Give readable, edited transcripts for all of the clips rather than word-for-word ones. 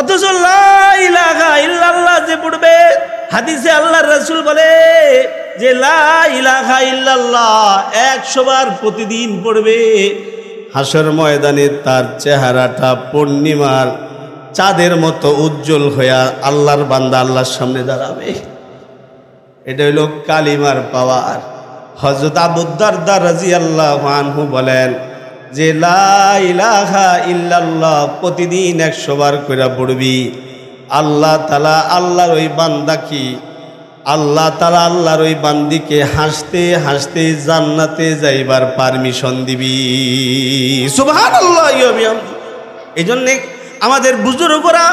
অথচ লা ইলাহা ইল্লাল্লাহ যে পড়বে, হাদিসে আল্লাহর রাসূল বলে যে লা ইলাহা ইল্লাল্লাহ 100 বার প্রতিদিন পড়বে, হাসর ময়দানে তার চেহারাটা পূর্ণিমার চাঁদের মতো উজ্জ্বল হয়ে আল্লাহর বান্দা আল্লাহর সামনে দাঁড়াবে। এটা হলো কালিমার পাওয়ার। হযরত আবু দারদা রাদিয়াল্লাহু আনহু বলেন যে লা ইলাহা ইল্লাল্লাহ প্রতিদিন 100 বার করে পড়বি, আল্লাহ তাআলা আল্লাহর ওই বান্দাকে, আল্লাহ তাআলা আল্লাহর ওই বান্দিকে হাসতে হাসতে জান্নাতে যাইবার পারমিশন দিবি। সুবহানাল্লাহ। এই জন্যে আমাদের বুজুর্গরা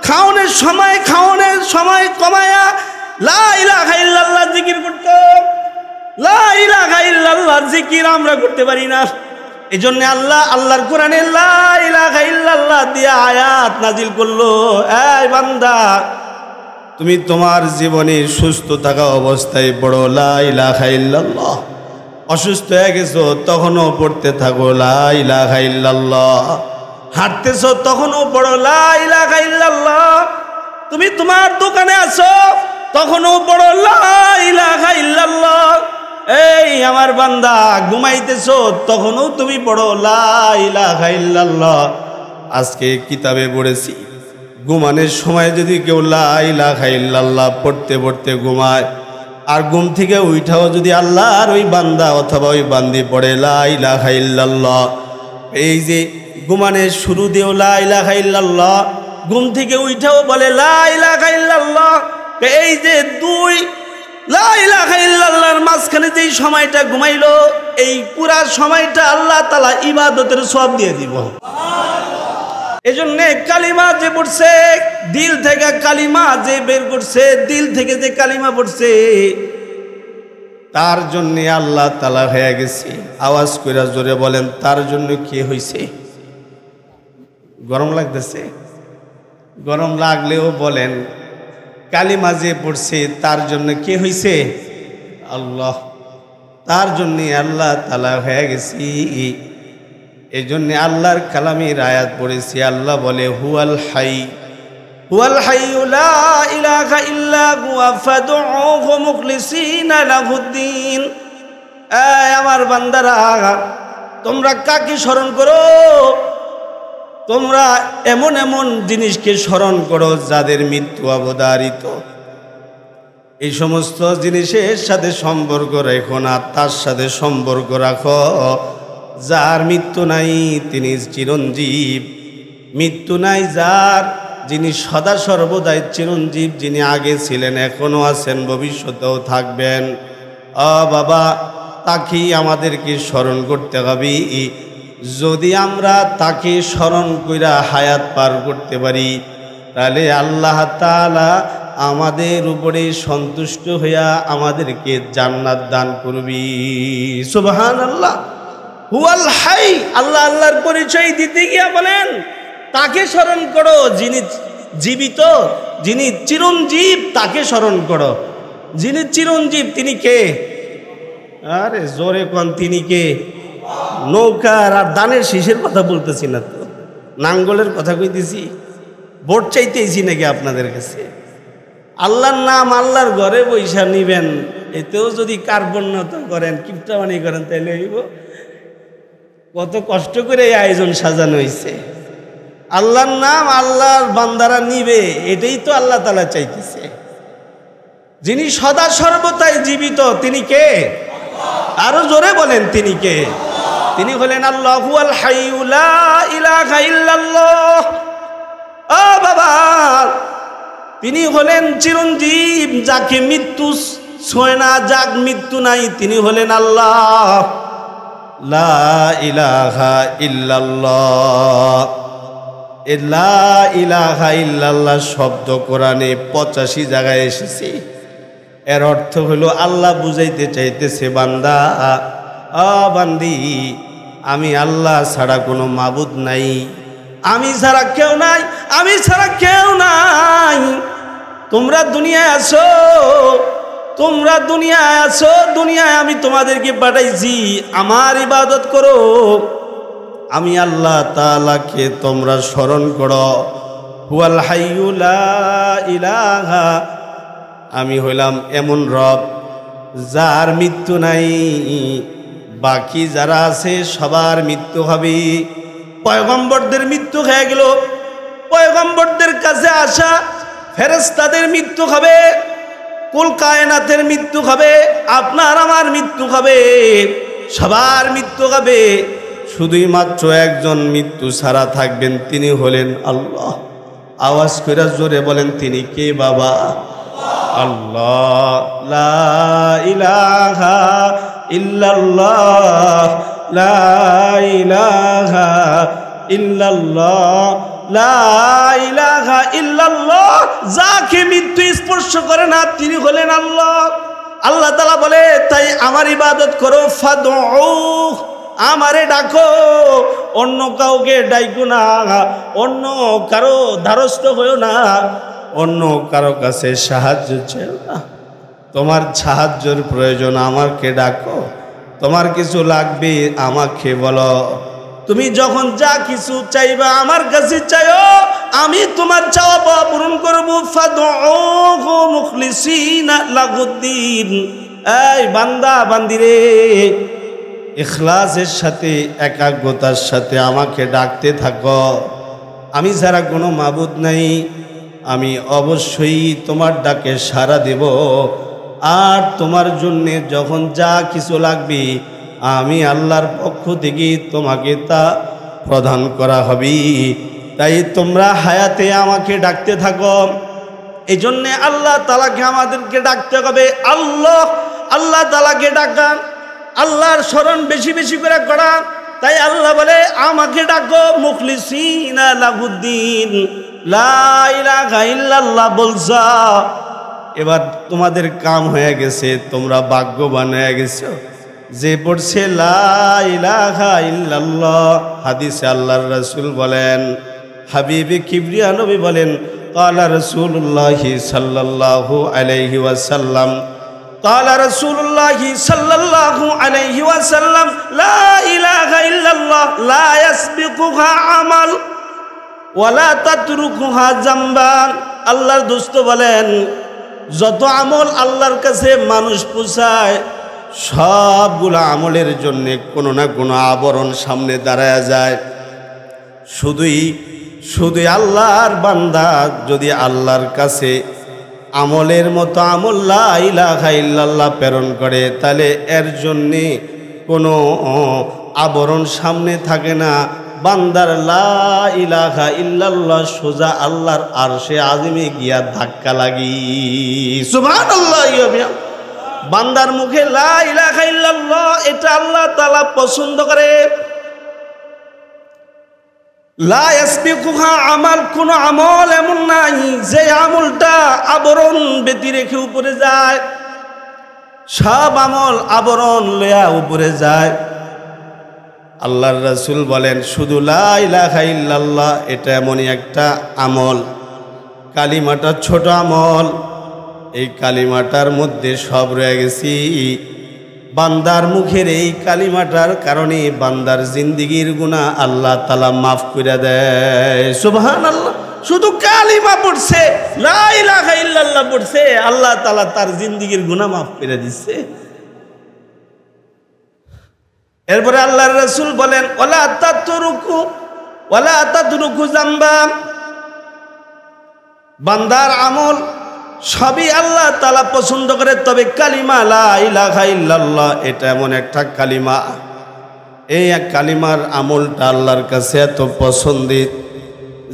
খাওনের সময় কমায়া লা ইলাহা ইল্লাল্লাহ জিকির করত। লা ইলাহা ইল্লাল্লাহ জিকির আমরা করতে পারি না। এই জন্য আল্লাহর কোরআনে লা ইলাহা ইল্লাল্লাহ দিয়া আয়াত নাজিল করলো, এই বান্দা তুমি তোমার জীবনে সুস্থ থাকা অবস্থায় পড়ো লা ইলাহা ইল্লাল্লাহ, অসুস্থ হয়ে গেছো তখনও পড়তে থাকো লা ইলাহা ইল্লাল্লাহ, হাঁটতেছো তখনও পড়ো লা ইলাহা ইল্লাল্লাহ, তুমি তোমার দোকানে আছো তখনও পড়ো লা ইলাহা ইল্লাল্লাহ। এই আমার বান্দা ঘুমাইতেছো তখনও তুমি পড়ো লা ইলাহা ইল্লাল্লাহ। আজকে কিতাবে পড়েছি ঘুমানোর সময় যদি কেউ লা ইলাহা ইল্লাল্লাহ পড়তে পড়তে ঘুমায়, আর ঘুম থেকে উঠাও যদি আল্লাহর ওই বান্দা অথবা ওই বান্দি পড়ে লা ইলাহা ইল্লাল্লাহ, এই যে ঘুমানোর শুরু দিও লা ইলাহা ইল্লাল্লাহ, ঘুম থেকে উঠাও বলে লা ইলাহা ইল্লাল্লাহ, এই যে দুই লা ইলাহা ইল্লাল্লাহর মাঝখানে যেই সময়টা ঘুমাইলো এই পুরা সময়টা আল্লাহ তাআলা ইবাদতের সওয়াব দিয়ে দিব। এজন্য কালিমা যে পড়ছে দিল থেকে, কালিমা যে বের করছে দিল থেকে, যে কালিমা পড়ছে তার জন্য আল্লাহ তাআলা হয়ে গেছে। আওয়াজ কইরা জোরে বলেন তার জন্য কি হইছে? গরম লাগতেছে? গরম লাগলেও বলেন কালিমা যে পড়ছে তার জন্য কে হইছে? আল্লাহ। তার জন্য আল্লাহ তাআলা হয়ে গেছি। এই জন্য আল্লাহর কালামের আয়াত পড়েছি। আল্লাহ বলে হুয়াল হাই লা ইলাহা ইল্লা হুয়া ফাদউহু মুখলিসিনা লাহুদ্দিন। আমার বান্দারা তোমরা কাকে স্মরণ করো? তোমরা এমন এমন জিনিসকে স্মরণ করো যাদের মৃত্যু অবধারিত। এই সমস্ত জিনিসের সাথে সম্পর্ক রেখো না, তার সাথে সম্পর্ক রাখো যার মৃত্যু নাই, তিনি চিরঞ্জীব। মৃত্যু নাই যার, যিনি সদা সর্বদাই চিরঞ্জীব, যিনি আগে ছিলেন, এখনো আছেন, ভবিষ্যতেও থাকবেন। বাবা, তাকেই আমাদেরকে স্মরণ করতে হবে। যদি আমরা তাকে স্মরণ কইরা হায়াত পার করতে পারি তাহলে আল্লাহ তাআলা আমাদের উপরে সন্তুষ্ট হইয়া আমাদেরকে জান্নাত দান করবি। সুবহানাল্লাহ। হুয়াল হাই, আল্লাহ আল্লাহর পরিচয় দিতে গিয়া বলেন তাকে স্মরণ করো যিনি জীবিত, যিনি চিরঞ্জীব, তাকে স্মরণ করো। যিনি চিরঞ্জীব তিনি কে? আরে জোরে কোন, তিনি কে? নৌকার আর দানের শীষের কথা বলতেছি না তো, নাঙ্গলের কথা কইতেছি। ভোট চাইতেছি নাকি আপনাদের কাছে? আল্লাহর নাম আল্লাহর ঘরে বৈশা নিবেন, এতেও যদি কার্পণ্যতা করেন, কিপটামানি করেন, তাইলে হইব। কত কষ্ট করে এই আয়োজন সাজানো হয়েছে। আল্লাহর নাম আল্লাহর বান্দারা নিবে, এটাই তো আল্লাহ তাআলা চাইতেছে। যিনি সদা সর্বদাই জীবিত তিনি কে? আরো জোরে বলেন তিনি কে? তিনি হলেন আল্লাহু আল হাইয়্যু লা ইলাহা ইল্লাল্লাহ। ও বাবা, তিনি হলেন চিরঞ্জীব, যাকে মৃত্যু ছোঁয় না, যাক মৃত্যু নাই, তিনি হলেন আল্লাহ। লা ইলাহা ইল্লাল্লাহ। লা ইলাহা ইল্লাল্লাহ শব্দ কোরআনে 85 জায়গায় এসেছে। এর অর্থ হলো আল্লাহ বুঝাইতে চাইতেছে বান্দা, বান্দি, আমি আল্লাহ ছাড়া কোনো মাবুদ নাই, আমি ছাড়া কেউ নাই, আমি ছাড়া কেউ নাই। তোমরা দুনিয়ায় আছো, তোমরা দুনিয়ায় আছো, দুনিয়ায় আমি তোমাদেরকে পাঠাইছি, আমার ইবাদত করো। আমি আল্লাহ তাআলাকে তোমরা স্মরণ করো, হুয়াল হাইয়্যু লা ইলাহা, আমি হইলাম এমন রব যার মৃত্যু নাই, বাকি যারা আছে সবার মৃত্যু হবে। পয়গম্বরদের মৃত্যু হয়ে গেল, পয়গম্বরদের কাছে আসা ফেরেশতাদের মৃত্যু হবে, কুল কায়নাতের মৃত্যু হবে, আপনার আমার মৃত্যু হবে, সবার মৃত্যু হবে। শুধুই মাত্র একজন মৃত্যু ছাড়া থাকবেন, তিনি হলেন আল্লাহ। আওয়াজ করে জোরে বলেন, তিনি কে বাবা? আল্লাহ। লা ইলাহা ইল্লাল্লাহ, লা ইলাহা ইল্লাল্লাহ, লা ইলাহা ইল্লাল্লাহ। যাকে মৃত্যু স্পর্শ করে না তিনি হলেন আল্লাহ। আল্লাহ তাআলা বলে, তাই আমার ইবাদত করো, ফাদউ, আমারে ডাকো, অন্য কাউকে ডাইকো না, অন্য কারো দ্বারস্থ হইও না, অন্য কারো কাছে সাহায্য চেও না। তোমার সাহায্যের প্রয়োজন, আমাকে ডাকো। তোমার কিছু লাগবে আমাকে বলো। তুমি যখন যা কিছু চাইবা আমার কাছে চাইও, আমি তোমার চাওয়া পূরণ করবো। ফাদউহু মুখলিসিনা লাহুদ্দিন। এই বান্দা বান্দিরে, ইখলাসের সাথে একাগ্রতার সাথে আমাকে ডাকতে থাকো। আমি ছাড়া কোনো মাবুদ নাই, আমি অবশ্যই তোমার ডাকে সাড়া দেব। আর তোমার জন্যে যখন যা কিছু লাগবে আমি আল্লাহর পক্ষ থেকে তোমাকে তা প্রদান করা হবে। তাই তোমরা হায়াতে আমাকে ডাকতে থাকো। এই জন্যে আল্লাহ তাআলাকে আমাদেরকে ডাকতে হবে। আল্লাহ, আল্লাহ তাআলাকে ডাকা, আল্লাহর স্মরণ বেশি বেশি করে করা। তাই আল্লাহ বলে, আমাকে ডাকো মুখলিসিনা লাহুদ্দিন, লা ইলাহা ইল্লাল্লাহ বলছা। এবার তোমাদের কাম হয়ে গেছে, তোমরা ভাগ্যবান হয়ে গেছো যে পড়ছে লা ইলাহা ইল্লাল্লাহ। হাদিসে আল্লাহর রাসূল বলেন, হাবিবে কিবরিয়া নবী বলেন, ক্বালা রাসূলুল্লাহি সাল্লাল্লাহু আলাইহি ওয়াসাল্লাম, ক্বালা রাসূলুল্লাহি সাল্লাল্লাহু আলাইহি ওয়াসাল্লাম, লা ইলাহা ইল্লাল্লাহ লা ইয়াসবিকুহা আমাল ওয়ালা তাতরুকুহা যামবান। আল্লাহর দোস্ত বলেন, যত আমল আল্লাহর কাছে মানুষ পৌঁছায় সবগুলো আমলের জন্য কোনো না কোনো আবরণ সামনে দাঁড়ায় যায়। শুধুই আল্লাহর বান্দা যদি আল্লাহর কাছে আমলের মতো আমল লা ইলাহা ইল্লাল্লাহ প্রেরণ করে, তাহলে এর জন্যে কোনো আবরণ সামনে থাকে না। বান্দার লা ইলাহা ইল্লাল্লাহ সোজা আল্লাহর আরশে আজিমে গিয়া ধাক্কা লাগি। সুবহানাল্লাহ। বান্দার মুখে লা ইলাহা ইল্লাল্লাহ, এটা আল্লাহ তাআলা পছন্দ করে। লা ইয়াসবিকুহা আমাল, কোন আমল এমন নাই যে আমলটা আবরণ ব্যতি রেখে উপরে যায়। সব আমল আবরণ লয়া উপরে যায়। আল্লাহর রাসূল বলেন, শুধু লা ইলাহা ইল্লাল্লাহ এটা এমনই একটা আমল, কালিমাটা ছোট আমল, এই কালিমাটার মধ্যে সব রয়ে গেছি। বান্দার মুখের এই কালিমাটার কারণে বান্দার জিন্দেগির গুনাহ আল্লাহ তাআলা মাফ করে দেয়। সুবহানাল্লাহ। শুধু কালিমা পড়ছে, লা ইলাহা ইল্লাল্লাহ পড়ছে, আল্লাহ তাআলা তার জিন্দেগির গুনাহ মাফ করে দিচ্ছে। এরপরে আল্লাহর রাসূল বলেন, ওয়ালা তাতরুকু যামবা। বান্দার আমল সবই আল্লাহ তাআলা পছন্দ করে, তবে কালিমা লা ইলাহা ইল্লাল্লাহ এটা এমন একটা কালিমা, এই এক কালিমার আমলটা আল্লাহর কাছে এত পছন্দের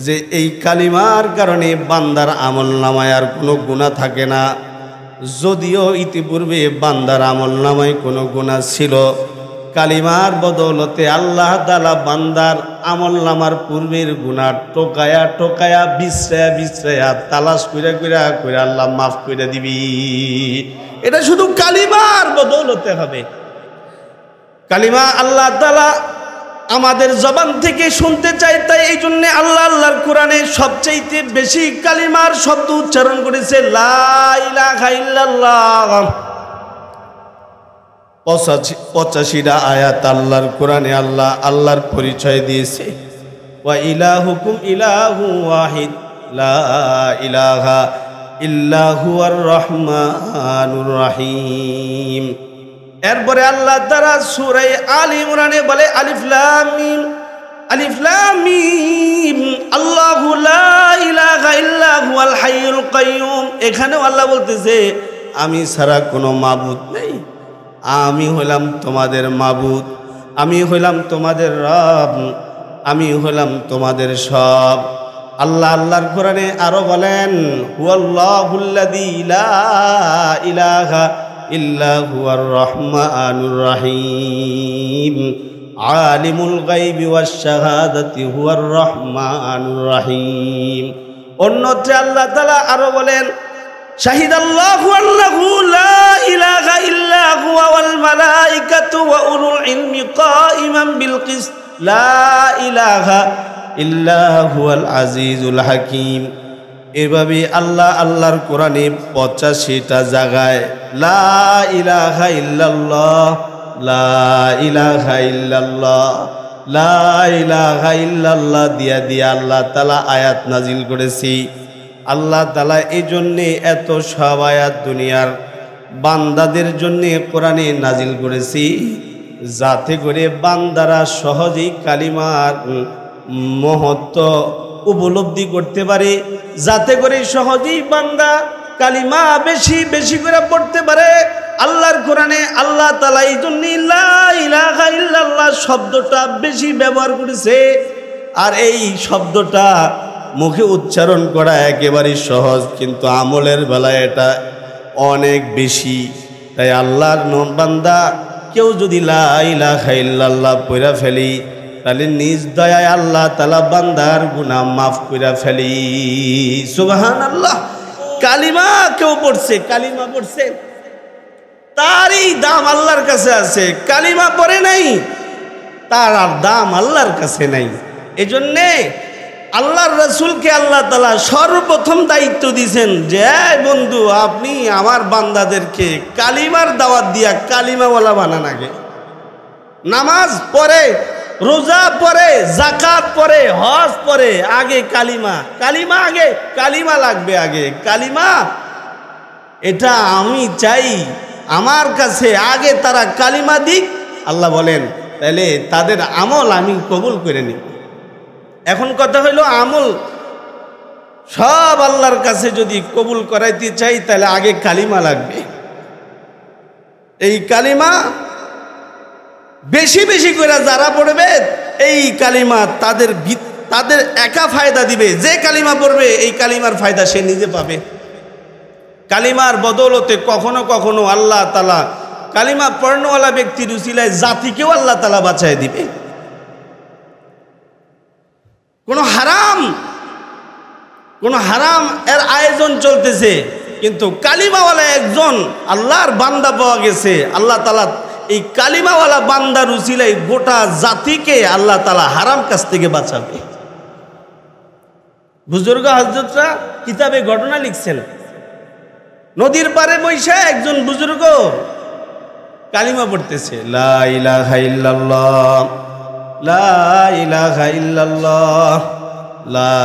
যে এই কালিমার কারণে বান্দার আমল নামায় আর কোনো গুনাহ থাকে না। যদিও ইতিপূর্বে বান্দার আমল নামায় কোনো গুনাহ ছিল, কালিমার বদৌলতে আল্লাহ তাআলা বান্দার আমল নামার পূর্বের গুনাহ টোকায়া টোকায়া বিশ্রায়া বিশ্রায়া তালাশ কইরা কইরা কইরা আল্লাহ মাফ কইরা দিবি। এটা শুধু কালিমার বদৌলতে হবে। কালিমা আল্লাহ তাআলা আমাদের জবান থেকে শুনতে চাই, তাই এই জন্য আল্লাহর কোরআনে সবচেয়ে বেশি কালিমার শব্দ উচ্চারণ করেছে লা ইলাহা ইল্লাল্লাহ। 85টা আয়াত আল্লাহর কোরআনে আল্লাহর পরিচয় দিয়েছে। ওয়া ইলাহুকুম ইলাহু ওয়াহিদ, লা ইলাহা ইল্লা হুয়ার রহমানুর রহিম। এরপরে আল্লাহ তাআলা সূরা আলে ইমরানে বলে আলিফ লাম মিম, আলিফ লাম মিম, আল্লাহু লা ইলাহা ইল্লা হুয়াল হাইয়ুল কাইয়ুম। এখানেও আল্লাহ বলতেছে আমি ছাড়া কোনো মাবুদ নেই, আমি হলাম তোমাদের মাবুদ, আমি হলাম তোমাদের রব, আমি হলাম তোমাদের সব। আল্লাহ আল্লাহর কোরআনে আরো বলেন হুয়াল্লাহুল্লাযী লা ইলাহা ইল্লা হুয়ার রহমানুর রহিম আলিমুল গায়বি ওয়াশ শাহাদাতি হুয়ার রহমানুর রহিম। অন্যত্রে আল্লাহ তাআলা আরো বলেন শাহিদাল্লাহু আন্নাহু লা ইলাহা ইল্লা হুয়া ওয়াল মালাইকাতু ওয়া উলুল ইলমি কাইমান বিল কিসত লা ইলাহা ইল্লা হুয়াল আজিজুল হাকিম। এভাবে আল্লাহ আল্লাহর কোরআনে 85টা জায়গায় লা ইলাহা ইল্লাল্লাহ, লা ইলাহা ইল্লাল্লাহ, লা ইলাহা ইল্লাল্লাহ দিয়া দিয়া আল্লাহ তাআলা আয়াত নাজিল করেছি। আল্লাহ তাআলা এই জন্যে এত সব আয়াত দুনিয়ার বান্দাদের জন্যে কোরআনে নাজিল করেছি, যাতে করে বান্দারা সহজেই কালিমার মহত্ব উপলব্ধি করতে পারে, যাতে করে সহজেই বান্দা কালিমা বেশি বেশি করে পড়তে পারে। আল্লাহর কোরআনে আল্লাহ তাআলা এই জন্য লা ইলাহা ইল্লাল্লাহ শব্দটা বেশি ব্যবহার করেছে। আর এই শব্দটা মুখে উচ্চারণ করা একেবারে সহজ, কিন্তু আমলের বেলায় এটা অনেক বেশি। তাই আল্লাহর বান্দা কেউ যদি লা ইলাহা ইল্লাল্লাহ পড়া ফেলি, তাহলে নিজ দয়ায় আল্লাহ তাআলা বান্দার গুনাহ মাফ কইরা ফেলি। সুবহানাল্লাহ। কালিমা কেউ পড়ছে, কালিমা পড়ছে, তারই দাম আল্লাহর কাছে আছে। কালিমা পড়ে নাই, তার আর দাম আল্লাহর কাছে নাই। এজন্যে আল্লাহর রাসূলকে আল্লাহ তাআলা সর্বপ্রথম দায়িত্ব দিয়েছেন যে বন্ধু আপনি আমার বান্দাদেরকে কালিমার দাওয়াত দিয়া কালিমাওয়ালা বানান। আগে নামাজ পড়ে, রোজা পড়ে, যাকাত পড়ে, হজ পড়ে, আগে কালিমা, কালিমা আগে, কালিমা লাগবে আগে, কালিমা। এটা আমি চাই আমার কাছে আগে তারা কালিমা দিক। আল্লাহ বলেন তাহলে তাদের আমল আমি কবুল করে নিব। এখন কথা হইল আমল সব আল্লাহর কাছে যদি কবুল করাইতে চাই তাহলে আগে কালিমা লাগবে। এই কালিমা বেশি বেশি করে যারা পড়বে এই কালিমা তাদের একা ফায়দা দিবে। যে কালিমা পড়বে এই কালিমার ফায়দা সে নিজে পাবে। কালিমার বদৌলতে কখনো কখনো আল্লাহ তাআলা কালিমা পড়নেওয়ালা ব্যক্তির উসিলায় জাতিকেও আল্লাহ তাআলা বাঁচায় দিবে। কোন হারাম এর আয়োজন চলতেছে, কিন্তু কালিমাওয়ালা একজন আল্লাহর বান্দা পাওয়া গেছে। আল্লাহ তাআলা এই কালিমাওয়ালা বান্দার উসিলায় গোটা জাতিকে আল্লাহ তাআলা হারাম কাছ থেকে বাঁচাবে। বুজুর্গ হযরতরা কিতাবে ঘটনা লিখছেন, নদীর পারে বসে একজন বুজুর্গ কালিমা পড়তেছে লা ইলাহা ইল্লাল্লাহ, লা ইলাহা ইল্লাল্লাহ, লা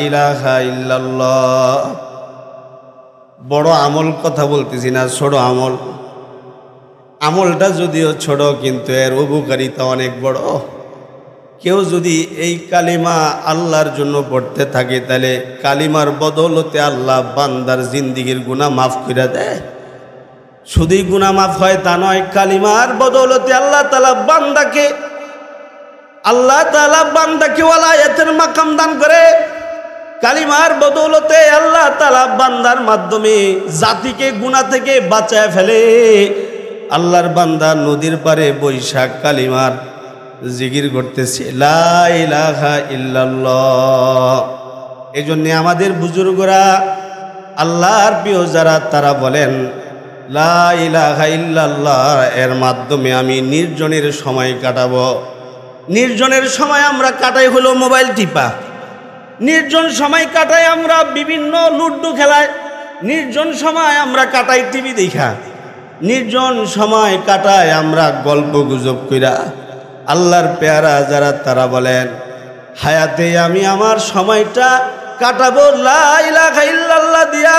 ইলাহা ইল্লাল্লাহ। বড় আমল কথা বলতেছি না, ছোট আমল। আমলটা যদিও ছোট কিন্তু এর উপকারিতা অনেক বড়। কেউ যদি এই কালিমা আল্লাহর জন্য পড়তে থাকে তাহলে কালিমার বদৌলতে আল্লাহ বান্দার জিন্দিগির গুনাহ মাফ করে দেয়। শুধুই গুনাহ মাফ হয় তা নয়, কালিমার বদৌলতে আল্লাহ তাআলা বান্দাকে ওয়ালায়াতের মাকাম দান করে। কালিমার বদৌলতে আল্লাহ তাআলা বান্দার মাধ্যমে জাতিকে গুনাহ থেকে বাঁচায় ফেলে। আল্লাহর বান্দা নদীর পারে বৈশাখ কালিমার জিকির করতেছে লা ইলাহা ইল্লাল্লাহ। এই জন্য আমাদের বুজুর্গরা আল্লাহর প্রিয় যারা তারা বলেন লা ইলাহা ইল্লাল্লাহ এর মাধ্যমে আমি নির্জনের সময় কাটাবো। নির্জনের সময় আমরা কাটাই হলো মোবাইল টিপা, নির্জন সময় কাটাই আমরা বিভিন্ন লুড্ডু খেলায়, নির্জন সময় আমরা কাটাই টিভি দেখা, নির্জন সময় কাটাই আমরা গল্প গুজব কইরা। আল্লাহর পেয়ারা যারা তারা বলেন হায়াতে আমি আমার সময়টা কাটাবো লা ইলাহা ইল্লাল্লাহ দিয়া,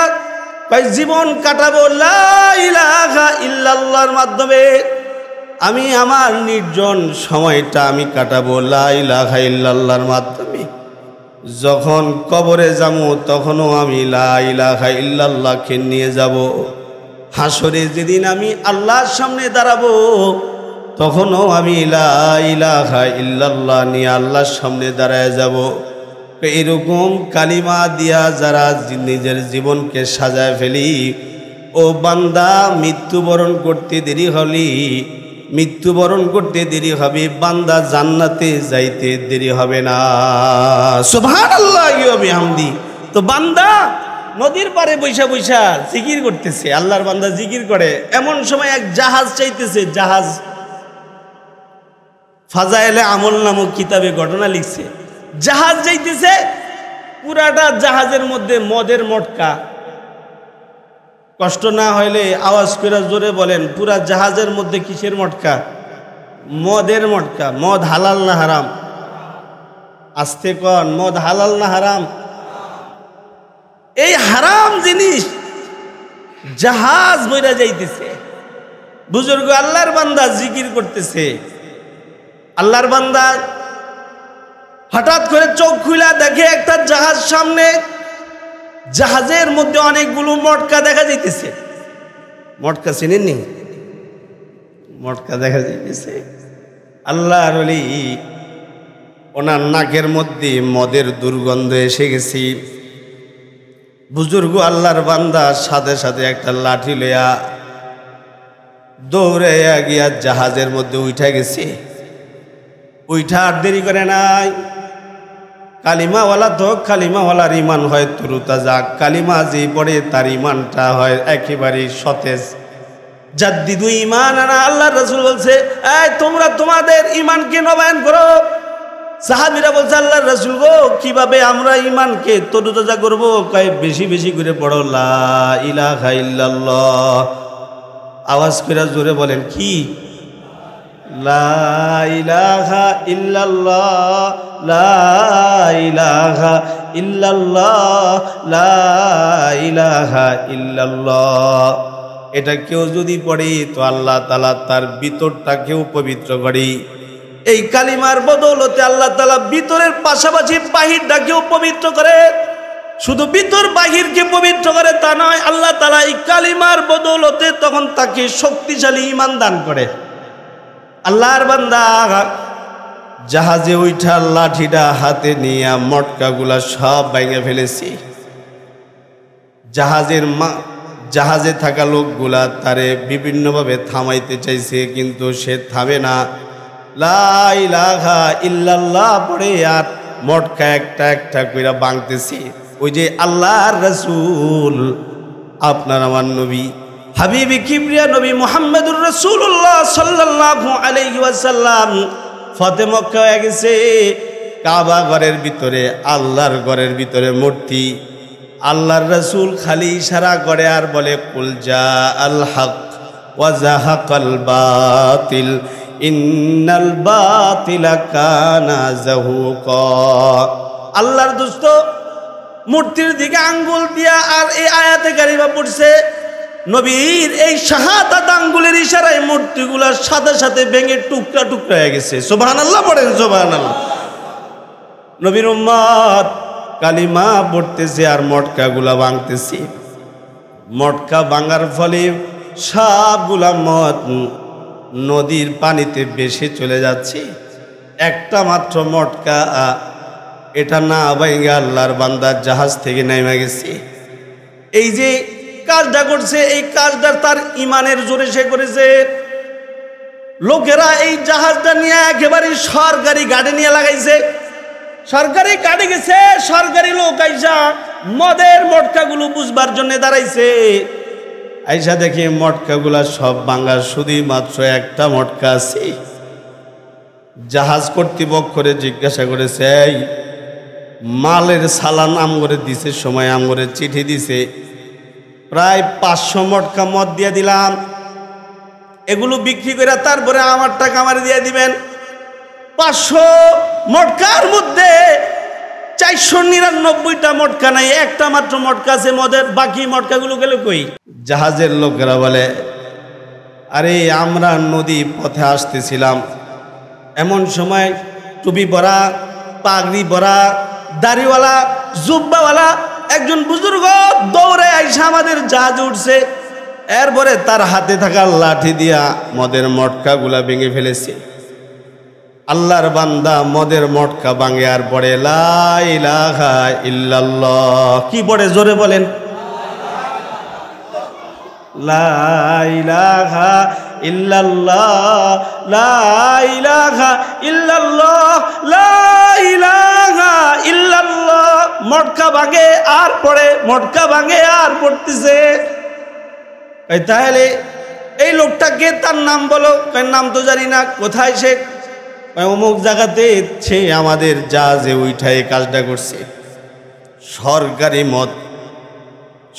কয় জীবন কাটাবো লা ইলাহা ইল্লাল্লাহর মাধ্যমে। আমি আমার নির্জন সময়টা আমি কাটাবো লা ইলাহা ইল্লাল্লাহর মাধ্যমে। যখন কবরে যাবো তখনও আমি লা ইলাহা ইল্লাল্লাহকে নিয়ে যাব। হাসরে যেদিন আমি আল্লাহর সামনে দাঁড়াবো তখনও আমি লা ইলাহা ইল্লাল্লাহ নিয়ে আল্লাহর সামনে দাঁড়ায় যাব। এরকম কালিমা দিয়া যারা নিজের জীবনকে সাজায় ফেলি, ও বান্দা মৃত্যুবরণ করতে দেরি হলি, মৃত্যুবরণ করতে দেরি হবে, বান্দা জান্নাতে যাইতে দেরি হবে না। সুবহানাল্লাহি ওয়া বিহামদি। তো বান্দা নদীর পারে বৈশা বৈশা জিকির করতেছে, আল্লাহর বান্দা জিকির করে। এমন সময় এক জাহাজ চাইতেছে, জাহাজ ফাজাইলে আমল নামক কিতাবে ঘটনা লিখছে, জাহাজ যাইতেছে, পুরাটা জাহাজের মধ্যে মদের মটকা। কষ্ট না হইলে আওয়াজ করে জোরে বলেন, পুরা জাহাজের মধ্যে কিসের মটকা? মদের মটকা। মদ হালাল না হারাম? আস্তে কন, মদ হালাল না হারাম? এই হারাম জিনিস জাহাজ বইরা যাইতেছে। বুজুর্গ আল্লাহর বান্দা জিকির করতেছে, আল্লাহর বান্দা হঠাৎ করে চোখ খুলে দেখে একটা জাহাজ সামনে, জাহাজের মধ্যে অনেকগুলো মটকা দেখা যাইতেছে। মটকা চিনেননি? মটকা দেখা যাইতেছে। আল্লাহর ওলি ওনার নাকের মধ্যে মদের দুর্গন্ধ এসে গেছি। বুজুর্গ আল্লাহর বান্দা সাথে সাথে একটা লাঠি লইয়া দৌড়ে গিয়া জাহাজের মধ্যে উঠা গেছে। উঠা আর দেরি করে নাই। কালিমাওয়ালা তো কালিমাওয়ালার ইমান হয় তরুতাজা, কালিমা যে পড়ে তার ইমানটা হয় একেবারে সতেজ। জাদ্দিদু ঈমান আনা, আল্লাহর রাসূল বলছে, এই তোমরা তোমাদের ঈমানকে নবায়ন করো। সাহাবীরা বলছে, আল্লাহর রাসূল গো, কিভাবে আমরা ঈমানকে তরুতাজা করব? কয় বেশি বেশি করে পড়ো লা ইলাহা ইল্লাল্লাহ। আওয়াজ করে জোরে বলেন, কি? লা ইলাহা ইল্লাল্লাহ, লা ইলাহা ইল্লাল্লাহ, লা ইলাহা ইল্লাল্লাহ। এটা কেউ যদি পড়ে তো আল্লাহ তাআলা তার ভিতরটাকেও পবিত্র করে। এই কালিমার বদৌলতে আল্লাহ তাআলা ভিতরের পাশাপাশি বাহিরটাকেও পবিত্র করে। শুধু ভিতর বাহিরকে পবিত্র করে তা নয়, আল্লাহ তাআলা এই কালিমার বদৌলতে তখন তাকে শক্তিশালী ঈমান দান করে। আল্লাহর বান্দা জাহাজে উঠা লাঠিটা হাতে নিয়ে মটকাগুলা সব ভেঙে ফেলেছি। জাহাজে থাকা লোকগুলা তারে বিভিন্নভাবে থামাইতে চাইছে, কিন্তু সে থামে না। লা ইলাহা ইল্লাল্লাহ পড়ে আর মটকা একটা একটা কইরা ভাঙতেছি। ওই যে আল্লাহর রাসূল, আপনার আমার নবী হাবিবি কিবরিয়া নবী মুহাম্মদুর রাসূলুল্লাহ সাল্লাল্লাহু আলাইহি ওয়াসাল্লাম ফতে মক্কা হয়ে গেছে। কাবা ঘরের ভিতরে, আল্লাহর ঘরের ভিতরে মূর্তি। আল্লাহর রাসূল খালি ইশারা করে আর বলে, কুল জা আল হক ওয়া যাহাকাল বাতিল ইন্নাল বাতিলা কানা যাহুকা। আল্লাহর দোস্ত মূর্তির দিকে আঙ্গুল দিয়া আর এই আয়াতে কারিমা পড়ছে। নবীর এই শাহাদাত আঙ্গুলের ইশারায় মূর্তিগুলোর সাথে সাথে ভেঙে টুকরা টুকরা হয়ে গেছে। সুবহানাল্লাহ পড়েন, সুবহানাল্লাহ। নবীর উম্মত কালিমা পড়তেছে আর মটকাগুলা ভাঙতেছে। মটকা ভাঙার ফলে সবগুলা মদ নদীর পানিতে ভেসে চলে যাচ্ছে। একটা মাত্র মটকা এটা না ভাঙে আল্লাহর বান্দার জাহাজ থেকে নেমে গেছে। এই যে কাজটা করছে, এই কাজটা তার ইমানের জোরে সে করেছে। লোকেরা এই জাহাজটা নিয়ে একেবারে সরকারি গাড়ি নিয়ে লাগাইছে। সরকারি গাড়ি গেছে, সরকারি লোক আইসা মদের মটকাগুলো বুঝবার জন্য দাঁড়াইছে। আইসা দেখি মটকাগুলা সব ভাঙা, শুধু মাত্র একটা মটকা আছে। জাহাজ কর্তৃপক্ষরে জিজ্ঞাসা করেছে, এই মালের সালান আমগরে দিছে, সময় আমগরে চিঠি দিছে, প্রায় 500 মটকা মদ দিয়ে দিলাম, এগুলো বিক্রি করে তারপরে আমার টাকা আমার দিয়ে দিবেন। 500 মটকার মধ্যে 499টা মটকা নাই, একটা মাত্র মটকা আছে মদের, বাকি মটকাগুলো গেল কই? জাহাজের লোকেরা বলে, আরে আমরা নদী পথে আসতেছিলাম, এমন সময় টুপি পরা, পাগড়ি পরা, দাড়িওয়ালা, জুব্বাওয়ালা একজন বুজুর্গ দৌড়ে আইসা আমাদের জাহাজ উঠছে। এরপরে তার হাতে থাকা লাঠি দিয়া মদের মটকাগুলা ভেঙে ফেলেছে। আল্লাহর বান্দা মদের মটকা ভাঙে আর পড়ে লা ইলাহা ইল্লাল্লাহ। কি পড়ে? জোরে বলেন, লা ইলাহা ইল্লাল্লাহ, লা ইলাহা ইল্লাল্লাহ, লা ইলাহা ইল্লাল্লাহ। মটকা ভাঙে আর পড়ে, মটকা ভাঙে আর পড়তেছে। তাহলে এই লোকটাকে, তার নাম বলো। নাম তো জানি না। কোথায় সে? অমুক জায়গাতে সে আমাদের জাহাজে উঠায় কাজটা করছে। সরকারি মত,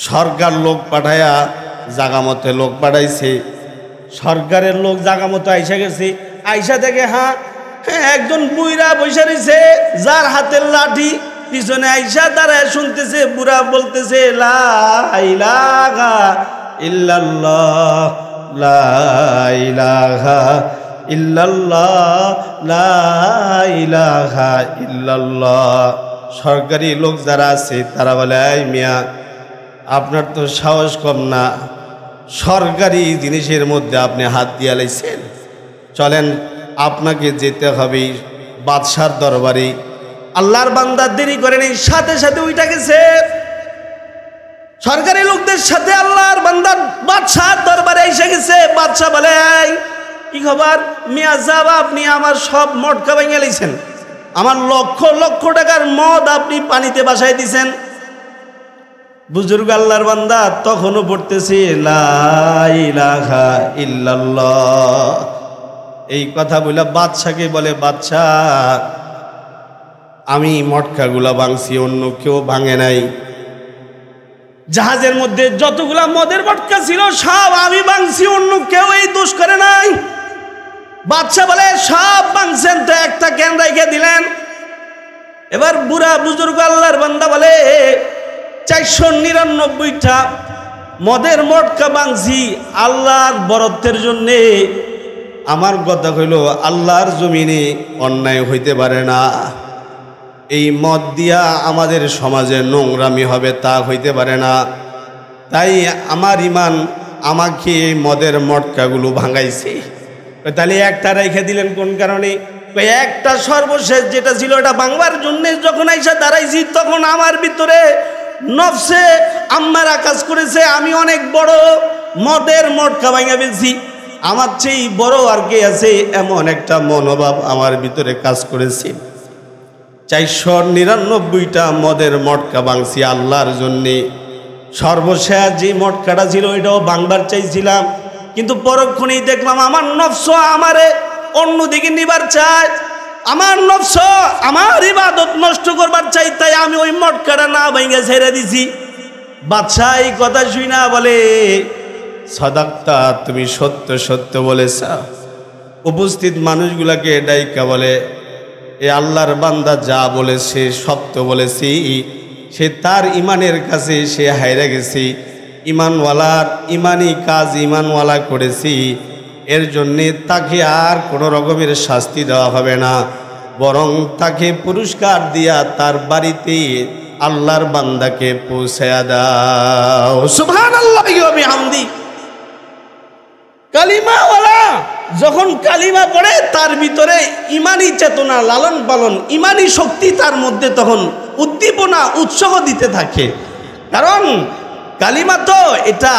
সরকার লোক পাঠায়া জাগা মতে লোক পাঠাইছে। সরকারের লোক জাগা মতো আইসা গেছে। আইসা থেকে হ্যাঁ একজন বুইরা বৈশা রয়েছে, যার হাতের লাঠি। পিছনে আইসা দাঁড়ায় শুনতেছে, বুড়া বলতেছে লা ইলাহা ইল্লাল্লাহ, লা ইলাহা ইল্লাল্লাহ, লা ইলাহা ইল্লাল্লাহ। সরকারি লোক যারা আছে তারা বলে, এই মিয়া, আপনার তো সাহস কম না, সরকারি জিনিসের মধ্যে আপনি হাত দিয়া লাইছেন। চলেন, আপনাকে যেতে হবে বাদশার দরবারে। আল্লাহর বান্দা দেরি করেনি, সাথে সাথে উইটা গেছে। সরকারি লোকদের সাথে আল্লাহর বান্দার বাদশার দরবারে এসে গেছে। বাদশা বলে, কি খবর মিয়া সাহেব, আপনি আমার সব মটকা ভেঙে লাইছেন, আমার লক্ষ লক্ষ টাকার মদ আপনি পানিতে ভাসাই দিছেন। বুজুর্গ আল্লাহর বান্দা তখনও পড়তেছে লা ইলাহা ইল্লাল্লাহ। এই কথা বলে বাদশাকে বলে, বাদশা, আমি মটকাগুলা ভাঙছি, অন্য কেউ ভাঙে নাই। জাহাজের মধ্যে যতগুলা মদের মটকা ছিল সব আমি ভাঙছি, অন্য কেউ এই দোষ করে নাই। বাদশা বলে, সব ভাঙছেন তো একটা কেন রেখে দিলেন? এবার বুড়া বুজুর্গ আল্লাহর বান্দা বলে, 499টা মদের মটকা ভাঙছি আল্লাহর বরত্বের জন্যে। আমার কথা হইল, আল্লাহর জমিনে অন্যায় হইতে পারে না। এই মদ দিয়া আমাদের সমাজে নোংরামি হবে তা হইতে পারে না। তাই আমার ইমান আমাকে এই মদের মটকাগুলো ভাঙাইছে। তাহলে একটা রেখে দিলেন কোন কারণে? একটা সর্বশেষ যেটা ছিল এটা ভাঙবার জন্যে যখন আইসা দাঁড়াইছি, তখন আমার ভিতরে নফসে আম্মারা কাজ করেছে। আমি অনেক বড়, মদের মটকা ভাঙা ফেলছি, আমার চেয়ে বড় আর কে আছে, এমন একটা মনোভাব আমার ভিতরে কাজ করেছে। 499টা মদের মটকা ভাঙছি আল্লাহর জন্যে। সর্বশেষ যে মটকাটা ছিল এটাও ভাঙবার চাইছিলাম, কিন্তু পরক্ষণেই দেখলাম আমার নফস আমারে অন্যদিকে নিবার চায়। আমার নফস আমার ইবাদত নষ্ট করবার চাই, তাই আমি ওই মটকাটা না ভাঙে ছেড়ে দিছি। বাদশা এই কথা শুই না বলে, সাদাক্তা, তুমি সত্য সত্য বলেছ। উপস্থিত মানুষগুলাকে ডাইকা বলে, এ আল্লাহর বান্দা যা বলেছে সত্য বলেছি, সে তার ইমানের কাছে সে হাইরা গেছে। ইমানওয়ালার ইমানি কাজ ইমানওয়ালা করেছি, এর জন্যে তাকে আর কোনো রকমের শাস্তি দেওয়া হবে না, বরং তাকে পুরস্কার দিয়া তার বাড়িতে আল্লাহর বান্দাকে পৌঁছায়া দাও। সুবহানাল্লাহি ওয়া বিহামদি। কালিমাওয়ালা যখন কালিমা পড়ে তার ভিতরে ইমানি চেতনা লালন পালন, ইমানি শক্তি তার মধ্যে তখন উদ্দীপনা উৎসাহ দিতে থাকে। কারণ কালিমা তো এটা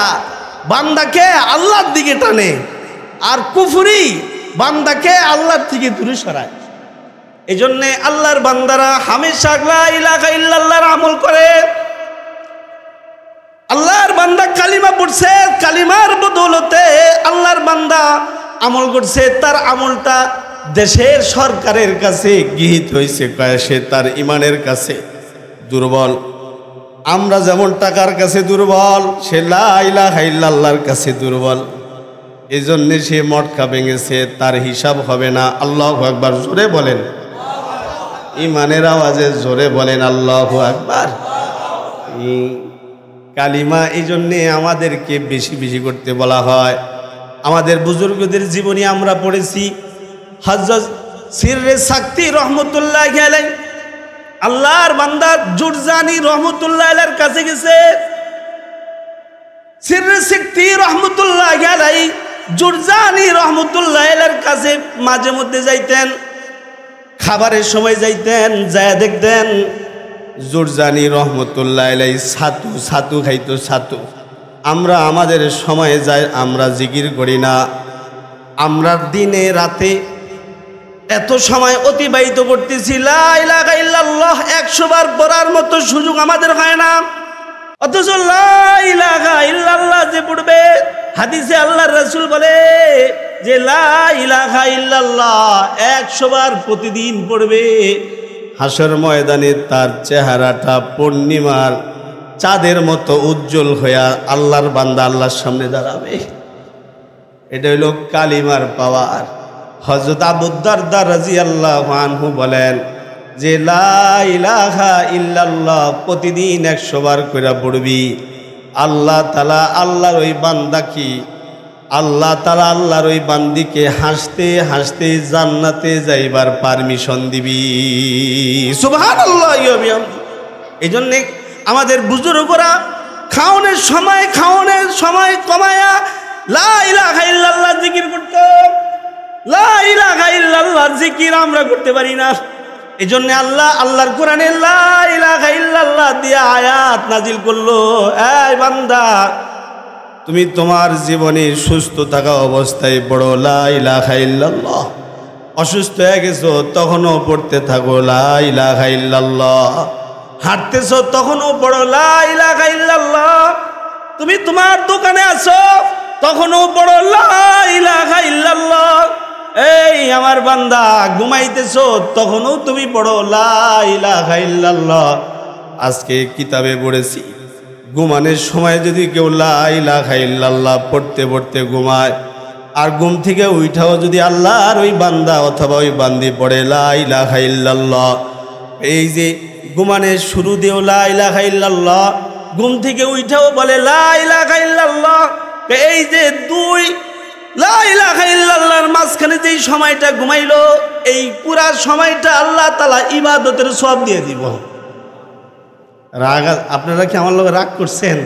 বান্দাকে আল্লাহর দিকে টানে, আর কুফরি বান্দাকে আল্লাহর থেকে দূরে সরায়। এই জন্যে আল্লাহর বান্দারা হামেশা লা ইলাহা ইল্লাল্লাহর আমল করে। আল্লাহর বান্দা কালিমা পড়ছে, কালিমার বদৌলতে আল্লাহর বান্দা আমল করছে, তার আমলটা দেশের সরকারের কাছে গৃহীত হয়েছে, সে তার ইমানের কাছে দুর্বল। আমরা যেমন টাকার কাছে দুর্বল, সে লা ইলাহা ইল্লাল্লাহর কাছে দুর্বল। এই জন্যে সে মটকা ভেঙেছে, তার হিসাব হবে না। আল্লাহু আকবার, জোরে বলেন। ইমানের আওয়াজে জোরে বলেন আল্লাহু আকবার। কালিমা এই জন্যে আমাদেরকে বেশি বেশি করতে বলা হয়। আমাদের বুজুর্গদের জীবনী আমরা পড়েছি। হযরত সিররে সাক্তি রহমতুল্লাহ আলাইহি আল্লাহর বান্দা জুরজানি রহমতুল্লাহ আলাইহির কাছে গেছে। সিররে সাক্তি রহমতুল্লাহ আলাইহি জুরজানি রহমতুল্লাহ আলাইহির কাছে মাঝে মধ্যে যাইতেন, খাবারের সময় যাইতেন, যায় দেখতেন জুরজানি রহমতুল্লাহ আলাইহি ছাতু খাইতো। ছাতু আমরা আমাদের সময়ে যাই, আমরা জিকির করি না। আমরা দিনে রাতে এত সময় অতিবাহিত করতেছি, লা ইলাহা ইল্লাল্লাহ 100 বার পড়ার মতো সুযোগ আমাদের হয় না। অথচ লা ইলাহা ইল্লাল্লাহ যে পড়বে, হাদিসে আল্লাহর রাসূল বলে যে লা ইলাহা ইল্লাল্লাহ 100 বার প্রতিদিন পড়বে, হাসর ময়দানে তার চেহারাটা পূর্ণিমার চাঁদের মতো উজ্জ্বল হইয়া আল্লাহর বান্দা আল্লাহর সামনে দাঁড়াবে। এটা হইল কালিমার পাওয়ার। হযরত আবু দারদা রাদিয়াল্লাহু আনহু বলেন যে লা ইলাহা ইল্লাল্লাহ প্রতিদিন 100 বার করে পড়বি, আল্লাহ তাআলা আল্লাহর ওই বান্দা কি আল্লাহ তাআলা আল্লাহর ওই বান্দিকে হাসতে হাসতে জান্নাতে যাইবার পারমিশন দিবি। সুবহানাল্লাহ। এই জন্যে আমাদের বুজুর্গরা খাওনের সময় কমায়া লা ইলাহা ইল্লাল্লাহ জিকির করত। লা ইলাহা ইল্লাল্লাহ জিকির আমরা করতে পারি না। এই জন্য আল্লাহর কোরআনে লা ইলাহা ইল্লাল্লাহ দিয়া আয়াত নাজিল করলো, এই বান্দা তুমি তোমার জীবনে সুস্থ থাকা অবস্থায় পড়ো লা ইলাহা ইল্লাল্লাহ। অসুস্থ হয়ে গেছো তখনও পড়তে থাকো লা ইলাহা ইল্লাল্লাহ। হাঁটতেছো তখনও পড়ো লা ইলাহা ইল্লাল্লাহ। তুমি তোমার দোকানে আছো তখনও পড়ো লা ইলাহা ইল্লাল্লাহ। এই আমার বান্দা ঘুমাইতেছো তখনও তুমি পড়ো লা ইলাহা ইল্লাল্লাহ। আজকে কিতাবে পড়েছি ঘুমানোর সময় যদি কেউ লা ইলাহা ইল্লাল্লাহ পড়তে পড়তে ঘুমায়, আর ঘুম থেকে উঠাও যদি আল্লাহর ওই বান্দা অথবা ওই বান্দি পড়ে লা ইলাহা ইল্লাল্লাহ, এই যে ঘুমানোর শুরু দিয়েও লা ইলাহা ইল্লাল্লাহ, ঘুম থেকে উঠাও বলে লা ইলাহা ইল্লাল্লাহ, এই যে দুই লা ইলাহা ইল্লাল্লাহর মাঝখানে যেই সময়টা ঘুমাইলো এই পুরা সময়টা আল্লাহ তাআলা ইবাদতের সওয়াব দিয়ে দিব। রাগ আপনারা কি আমার লোক রাগ করছেন?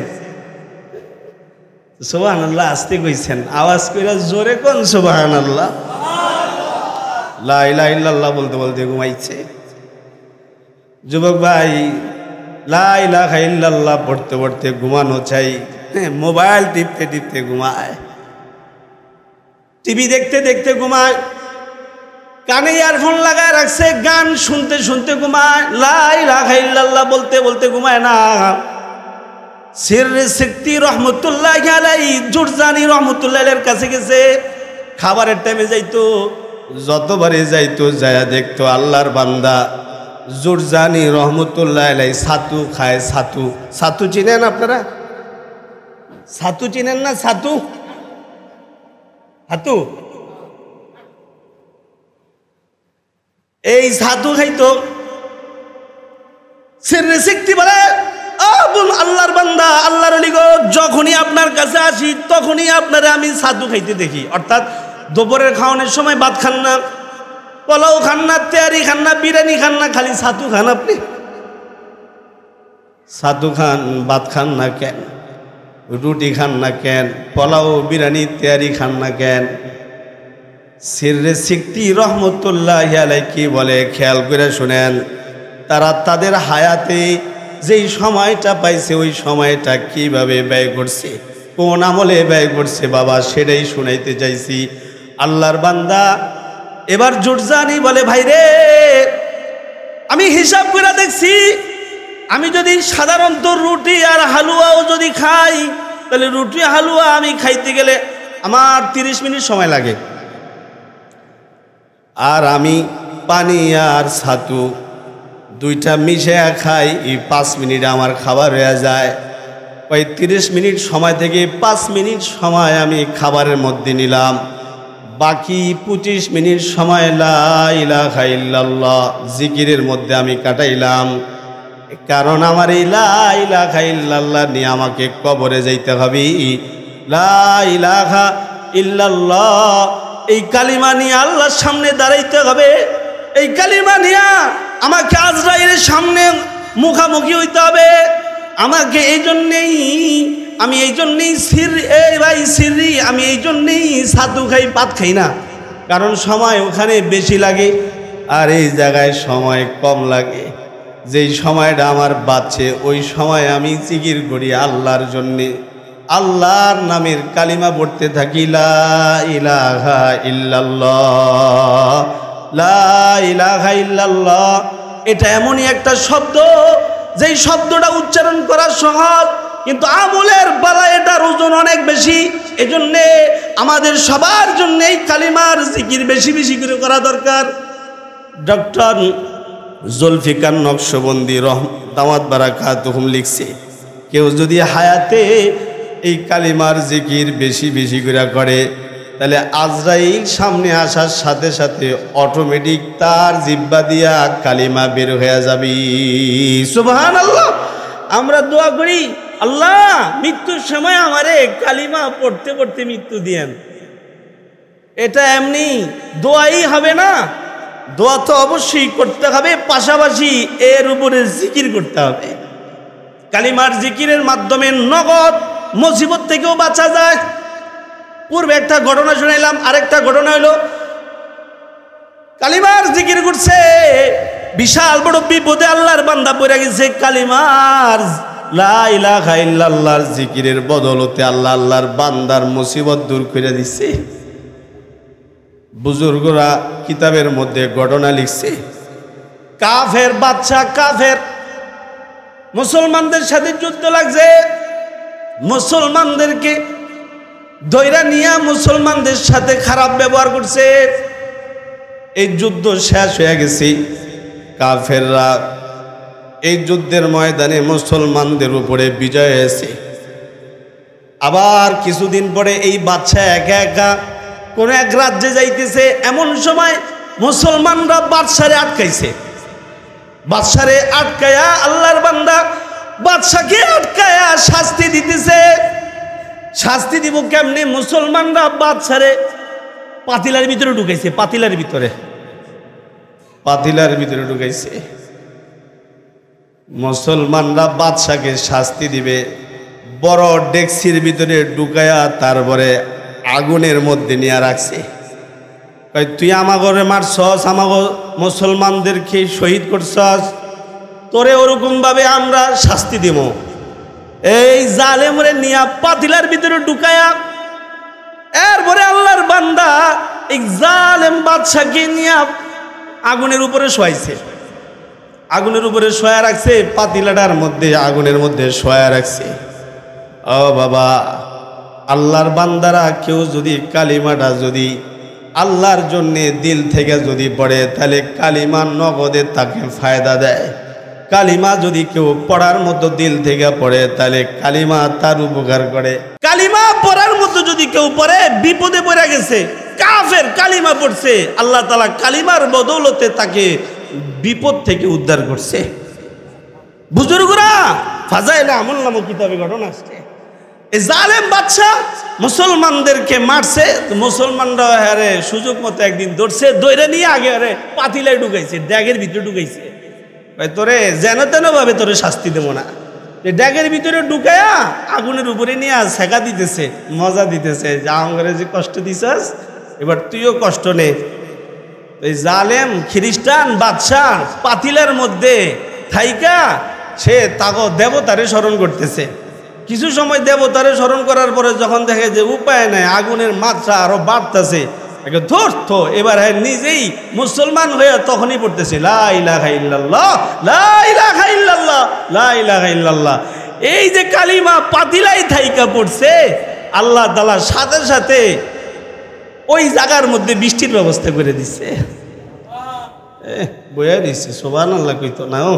সুবহানাল্লাহ আস্তে কইছেন, আওয়াজ কইরা জোরে কোন সুবহানাল্লাহ। লা ইলাহা ইল্লাল্লাহ বলতে বলতে ঘুমাইছে। যুবক ভাই লা ইলাহা ইল্লাল্লাহ পড়তে পড়তে ঘুমানো চাই, মোবাইল টিপতে টিপতে ঘুমায়, টিভি দেখতে দেখতে ঘুমায়, কানে ইয়ারফোন লাগায় রাখছে গান শুনতে শুনতে ঘুমায়, লা ইলাহা ইল্লাল্লাহ বলতে বলতে ঘুমায় না। সিররে সাক্তি রহমতুল্লাহ আলাইহি জুরজানি রহমতুল্লাহ আলাইহির কাছে গেছে, খাবারের টাইমে যাইতো, যতবারে যাইতো যায়া দেখতো আল্লাহর বান্দা জুরজানি রহমতুল্লাহ আলাইহি ছাতু খায়। ছাতু চিনেন আপনারা? ছাতু চিনেন না? ছাতু এই ছাতু খাইতো। সিররে সাক্তি বলে আল্লাহর বান্দা আল্লাহর ওলি গো, যখনই আপনার কাছে আসি তখনই আপনারা আমি ছাতু খাইতে দেখি। অর্থাৎ দুপুরের খাওয়ানোর সময় ভাত খান না, পোলাও খান না, তেহারি খান না, বিরিয়ানি খান না, খালি ছাতু খান। আপনি ছাতু খান, ভাত খান না কেন? রুটি খান না কেন? পোলাও বিরিয়ানি তেহারি খান না কেন? সিররে সাক্তি রহমতুল্লাহ আলাইহি কি বলে খেয়াল করে শুনেন। তারা তাদের হায়াতে যেই সময়টা পাইছে ওই সময়টা কিভাবে ব্যয় করছে, কোন আমলে ব্যয় করছে বাবা সেটাই শুনাইতে চাইছি। আল্লাহর বান্দা এবার জুরজানি বলে, ভাই রে আমি হিসাব করে দেখছি, আমি যদি সাধারণত রুটি আর হালুয়াও যদি খাই তাহলে রুটি হালুয়া আমি খাইতে গেলে আমার 30 মিনিট সময় লাগে, আর আমি পানি আর ছাতু দুইটা মিশিয়ে খাই, এই 5 মিনিটে আমার খাবার হয়ে যায়। ওই 30 মিনিট সময় থেকে 5 মিনিট সময় আমি খাবারের মধ্যে নিলাম, বাকি 25 মিনিট সময় লা ইলাহা ইল্লাল্লাহ জিকিরের মধ্যে আমি কাটাইলাম। কারণ আমার এই লা ইলাহা ইল্লাল্লাহ নিয়ে আমাকে কবরে যাইতে হবে। লা ইলাহা ইল্লাল্লাহ এই কালিমা নিয়ে আল্লাহর সামনে দাঁড়াইতে হবে। এই কালিমা নিয়ে আমাকে আজরাইলের সামনে মুখামুখি হইতে হবে। আমাকে এই জন্যেই আমি এই জন্যেই ছাতু খাই, ভাত খাই না, কারণ সময় ওখানে বেশি লাগে আর এই জায়গায় সময় কম লাগে। যেই সময়টা আমার বাঁচছে ওই সময় আমি জিকির করি আল্লাহর জন্যে, আল্লাহর নামের কালিমা পড়তে থাকি। লা ইলাহা ইল্লাল্লাহ, লা ইলাহা ইল্লাল্লাহ। এটা এমনই একটা শব্দ যেই শব্দটা উচ্চারণ করা সহজ, কিন্তু আমলের বেলায় এটার ওজন অনেক বেশি। এজন্যে আমাদের সবার জন্য এই কালিমার জিকির বেশি বেশি করে করা দরকার। ডক্টর জুলফিকার নকশবন্দি দামাত বারাকাতুহুম লিখছে, কেউ যদি হায়াতে এই কালিমার জিকির বেশি বেশি করে তাহলে আজরাইল সামনে আসার সাথে সাথে অটোমেটিক তার জিহ্বা দিয়া কালিমা বের হয়ে যাবে। সুবহানাল্লাহ। আমরা দোয়া করি, আল্লাহ মৃত্যুর সময় আমারে কালিমা পড়তে পড়তে মৃত্যু দিয়েন। এটা এমনি দোয়াই হবে না, দোয়া তো অবশ্যই করতে হবে, পাশাপাশি এর উপরে জিকির করতে হবে। কালিমার জিকিরের মাধ্যমে নগদ মুসিবত থেকেও বাঁচা যায়। পূর্বে একটা ঘটনা শুনাইলাম, আরেকটা ঘটনা হলো কালিমার জিকির করছে, বিশাল বড় বিপদে আল্লাহর বান্দা পড়ে গেছে। কালিমার লা ইলাহা ইল্লাল্লাহর জিকিরের বদলতে আল্লাহ আল্লাহর বান্দার মুসিবত দূর করে দিচ্ছে। বুজুর্গরা কিতাবের মধ্যে ঘটনা লিখছে, কাফের বাদশা কাফের মুসলমানদের সাথে যুদ্ধ লাগছে, মুসলমানদেরকে দৈরা নিয়ে মুসলমানদের সাথে খারাপ ব্যবহার করছে। এই যুদ্ধ শেষ হয়ে গেছে, কাফেররা এই যুদ্ধের ময়দানে মুসলমানদের উপরে বিজয় হয়েছে। আবার কিছুদিন পরে এই বাদশা একা একা কোন এক রাজ্যে যাইতেছে, এমন সময় মুসলমানরা বাদশারে আটকাইছে। বাদশারে আটকায়া আল্লাহর বান্দা বাদশাকে আটকায়া শাস্তি দিতেছে। শাস্তি দিব কেমনে? মুসলমানরা বাদশারে পাতিলার ভিতরে ঢুকাইছে, পাতিলার ভিতরে ঢুকাইছে। মুসলমানরা বাদশাকে শাস্তি দিবে, বড় ডেক্সির ভিতরে ঢুকায়া তারপরে আগুনের মধ্যে নিয়ে রাখছে। তুই আমাগরে মারছস, আমাগো মুসলমানদেরকে শহীদ করছস, তোরে ওরকম ভাবে আমরা শাস্তি দিব। এই জালেমরে নিয়া পাতিলার ভিতরে ঢুকায়া এরপরে আল্লাহর বান্দা এই জালেম বাদশাকে নিয়া আগুনের উপরে শোয়াইছে, আগুনের উপরে শোয়া রাখছে, পাতিলাটার মধ্যে আগুনের মধ্যে শোয়া রাখছে। ও বাবা, আল্লাহর বান্দারা কেউ যদি কালিমাটা যদি আল্লাহর জন্যে দিল থেকে যদি পড়ে তাহলে কালিমা নগদে তাকে ফায়দা দেয়। কালিমা যদি কেউ পড়ার মতো দিল থেকে পড়ে তাহলে কালিমা তার উপকার করে। কালিমা পড়ার মতো যদি কেউ পড়ে বিপদে পড়ে গেছে, কাফের কালিমা পড়ছে, আল্লাহ তাআলা কালিমার বদৌলতে তাকে বিপদ থেকে উদ্ধার করছে। বুজুর্গরা ফাজাইলে আমল নামক কিতাবে ঘটনা আসছে, এই জালেম বাদশা মুসলমানদেরকে মারছে, মুসলমানরা হারে সুযোগ মতো একদিন ধরছে, দৈরা নিয়ে আগে আরে পাতিলায় ঢুকাইছে, ড্যাগের ভিতরে ঢুকাইছে। তোরে যেন তেন ভাবে তোরে শাস্তি দেবো না, ড্যাগের ভিতরে ঢুকায়া আগুনের উপরে নিয়ে সেকা দিতেছে, মজা দিতেছে, যা করে যে কষ্ট দিছাস এবার তুইও কষ্ট নে। এই জালেম খ্রিস্টান বাদশাহ পাতিলার মধ্যে থাইকা সে তাগো দেবতারে স্মরণ করতেছে। কিছু সময় দেবতারে স্মরণ করার পরে যখন দেখে যে উপায় নাই, আগুনের মাত্রা আরো বাড়তেছে, ধরতো এবার নিজেই মুসলমান হয়ে তখনই পড়তেছে লা ইলাহা ইল্লাল্লাহ, লা ইলাহা ইল্লাল্লাহ, লা ইলাহা ইল্লাল্লাহ। এই যে কালিমা পাতিলাই থাইকা পড়ছে, আল্লাহ তাআলা সাথে সাথে ওই জায়গার মধ্যে বৃষ্টির ব্যবস্থা করে দিচ্ছে। বইয়া দিচ্ছে, সুবহানাল্লাহ কইতো না, ও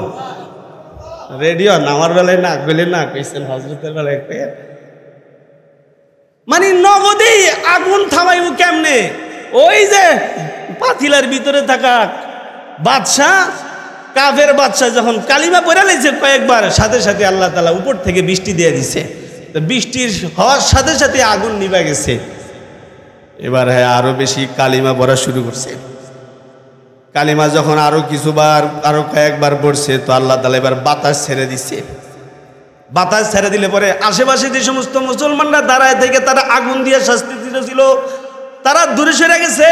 রেডিও নামার বেলায় না গেলে না কইছেন, হজরতের বেলায় মানে নগদেই আগুন থামাইব কেমনে? ওই যে পাতিলার ভিতরে থাকা বাদশাহ, কাফের বাদশাহ যখন কালিমা পড়ে লাইছে কয়েকবার, সাথে সাথে আল্লাহ তাআলা উপর থেকে বৃষ্টি দিয়ে দিছে। তো বৃষ্টির হওয়ার সাথে সাথে আগুন নিভে গেছে। এবার হ্যাঁ আরো বেশি কালিমা পড়া শুরু করছে। কালিমা যখন আরো কিছুবার আরো কয়েকবার পড়ছে, তো আল্লাহ তাআলা এবার বাতাস ছেড়ে দিচ্ছে। বাতাস ছেড়ে দিলে পরে আশেপাশে যে সমস্ত মুসলমানরা দাঁড়ায় থেকে তারা আগুন দিয়ে শাস্তি দিতেছিল, তারা দূরে সরে গেছে।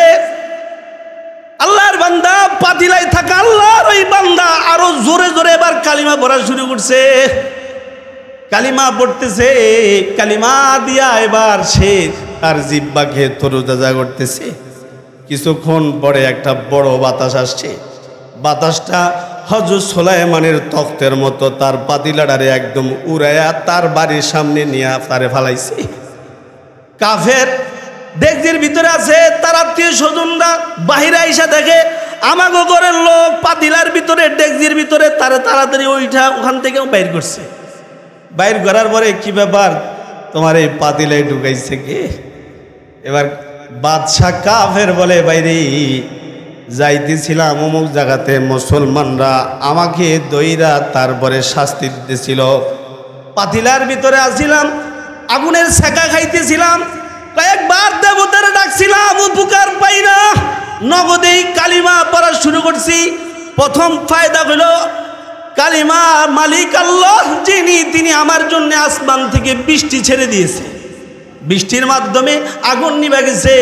আল্লাহর বান্দা, পাতিলায় থাকা আল্লাহর ওই বান্দা আরো জোরে জোরে এবার কালিমা পড়া শুরু করছে। কালিমা পড়তেছে, কালিমা দিয়া এবার সে তার জিহ্বাকে তরুতাজা করতেছে। কিছুক্ষণ পরে একটা বড় বাতাস আসছে। বাতাসটা হযরত সুলাইমানের তখ্তের মতো তার পাতিলাটারে একদম উড়াইয়া তার বাড়ির সামনে নিয়ে তারে ফালাইছে। কাফের ডেকজির ভিতরে আছে, তার আত্মীয় স্বজনরা বাহিরে আইসা দেখে আমাগো ঘরের লোক পাতিলার ভিতরে ডেকজির ভিতরে, তারা তাড়াতাড়ি ওইটা ওখান থেকেও বাইর করছে। বাইর করার পরে কি ব্যাপার, তোমার এই পাতিলায় ঢুকাইছে কে? এবার বাদশাহ কাফের বলে, বাইরে যাইতেছিলাম অমুক জায়গাতে, মুসলমানরা আমাকে দইরা তারপরে শাস্তি দিতেছিল, পাতিলার ভিতরে আসছিলাম, আগুনের সেকা খাইতেছিলাম, কয়েকবার দেবতার ডাকছিলাম, উপকার পাই না, নগদেই কালিমা পড়া শুরু করছি। প্রথম ফায়দা হলো কালিমা মালিক আল্লাহ যিনি, তিনি আমার জন্য আসমান থেকে বৃষ্টি ছেড়ে দিয়েছে, বৃষ্টির মাধ্যমে আগুন নিভে গেছে।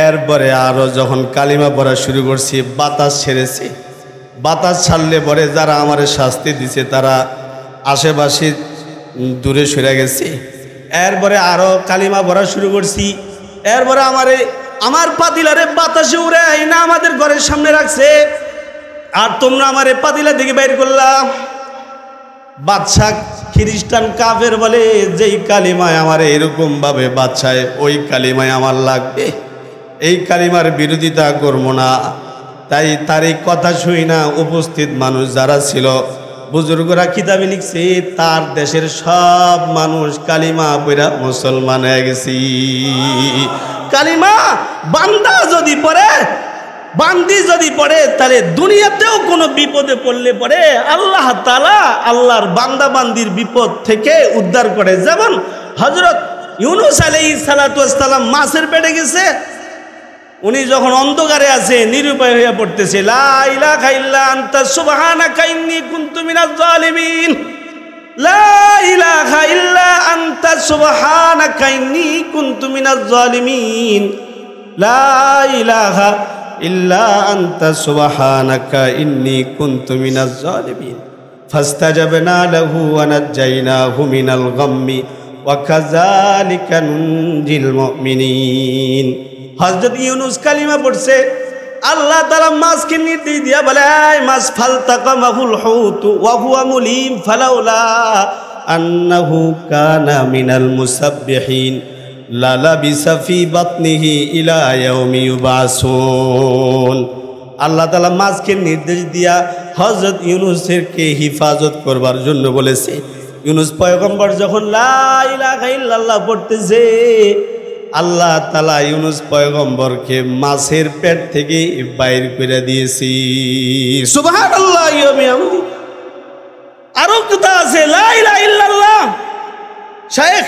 এরপরে আরো যখন কালিমা পড়া শুরু করছি, বাতাস ছেড়েছে। বাতাস ছাড়লে পরে যারা আমার শাস্তি দিছে তারা আশেপাশে দূরে সরে গেছে। এরপরে আরো কালিমা পড়া শুরু করছি। এরপরে আমার পাতিলারে বাতাসে উড়ে আইনা আমাদের ঘরের সামনে রাখছে, আর তোমরা আমার পাতিলা থেকে বাইর করলাম। বাদশাহ খ্রিস্টান কাফের বলে, যেই কালিমায় আমার এরকম ভাবে বাদশায়, ওই কালিমায় আমার লাগবে, এই কালিমার বিরোধিতা করবো না। তাই তার এই কথা শুই না উপস্থিত মানুষ যারা ছিল, বুজুর্গরা কিতাবে লিখছে, তার দেশের সব মানুষ কালিমা পড়া মুসলমান হয়ে গেছি। কালিমা বান্দা যদি পড়ে, বান্দি যদি পড়ে, তাহলে দুনিয়াতেও কোনো বিপদে পড়লে পড়ে আল্লাহ তাআলা আল্লাহর বান্দা বান্দির বিপদ থেকে উদ্ধার করে। যেমন হযরত ইউনূস আলাইহিস সালাতু ওয়াস সালাম মাছের পেটে গেছে, উনি যখন অন্ধকারে আছে, নিরুপায় হয়ে পড়তেছে, লা ইলাহা ইল্লা আনতা সুবহানাকা ইন্নী কুনতু মিনাজ জালিমিন, লা ইলাহা ইল্লা আনতা সুবহানাকা ইন্নী কুনতু মিনাজ জালিমিন, লা ইলাহা ইল্লা আনতা সুবহানাকা ইন্নী কুনতু মিনাজ জালিমিন, ফাস্তাজাবনা লাহু ওয়া নাজ্জাইনাহু মিনাল গাম্মি ওয়া কাযালিকা নুনজিল মুমিনিন। হযরত ইউনূস কালিমা পড়ছে, আল্লাহ তাআলা মাছকে নির্দেশ দিয়া বলে, এই মাছ, ফালতাকামাহুল হুতু ওয়া হুয়া মুলিম ফালাউলা আন্নাহু কানা মিনাল মুসাব্বিহিন লালাবিসা ফি বাতনিহি ইলা ইয়াউমি ইউবাসুন। আল্লাহ তাআলা মাছকে নির্দেশ দিয়া হযরত ইউনূসেরকে হিফাজত করবার জন্য বলেছে। ইউনূস পয়গম্বর যখন লা ইলাহা ইল্লাল্লাহ পড়তেছে, আল্লাহ তাআলা ইউনূস পয়গম্বরকে মাছের পেট থেকে বাইর করে দিয়েছি। সুবহানাল্লাহ। আরো কথা আছে, লা ইলাহা ইল্লাল্লাহ। শাইখ